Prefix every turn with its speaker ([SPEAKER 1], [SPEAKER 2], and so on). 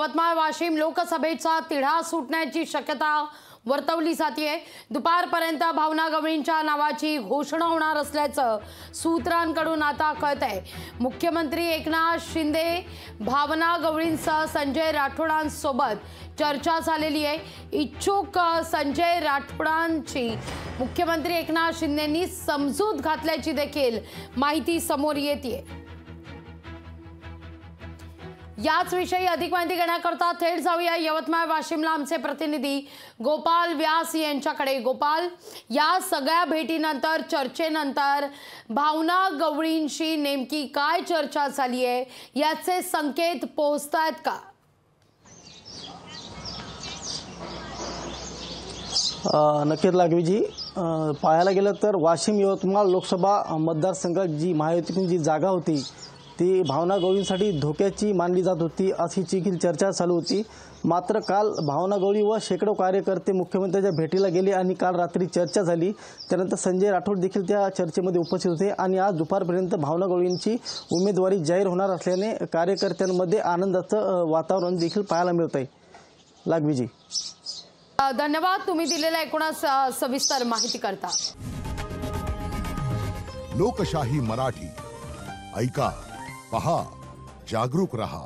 [SPEAKER 1] यवतमाळ वाशिम लोकसभेचा तिढा सुटण्याची शक्यता वर्तवली जाते। दुपारपर्यंत भावना गवळींच्या नावाची घोषणा होणार असल्याचं सूत्रांकडून आता कळतंय। मुख्यमंत्री एकनाथ शिंदे भावना गवळींसह संजय राठोडांसोबत चर्चा झालेली आहे। इच्छुक संजय राठोडांची मुख्यमंत्री एकनाथ शिंदेंनी समजूत घातल्याची देखील माहिती समोर येते। याच विषयी अधिक माहिती घेण्याकरता थेट जाऊया यवतमाळ वाशिमला आमचे प्रतिनिधी गोपाल व्यास यांच्याकडे। गोपाल, या सगळ्या भेटीनंतर चर्चेनंतर भावना गवळींशी नेमकी काय चर्चा झाली आहे याचे संकेत पोहोचतायत का?
[SPEAKER 2] नक्कीच लागवीजी, पाहायला गेलं तर वाशिम यवतमाळ लोकसभा मतदारसंघात जी महायुतीची जी जागा होती ती भावना गवळींसाठी धोक्याची मानली जात होती अशी देखील चर्चा चालू होती। मात्र काल भावना गवळी व शेकडो कार्यकर्ते मुख्यमंत्र्यांच्या भेटीला गेले आणि काल रात्री चर्चा झाली। त्यानंतर संजय राठोड देखील त्या चर्चेमध्ये उपस्थित होते आणि आज दुपारपर्यंत भावना गवळींची उमेदवारी जाहीर होणार असल्याने कार्यकर्त्यांमध्ये आनंदाचं वातावरण देखील पाहायला मिळत आहे। लागवीजी,
[SPEAKER 1] धन्यवाद तुम्ही दिलेल्या एकूणच सविस्तर माहिती करता।
[SPEAKER 3] लोकशाही मराठी ऐका, पहा, जागरूक रहा।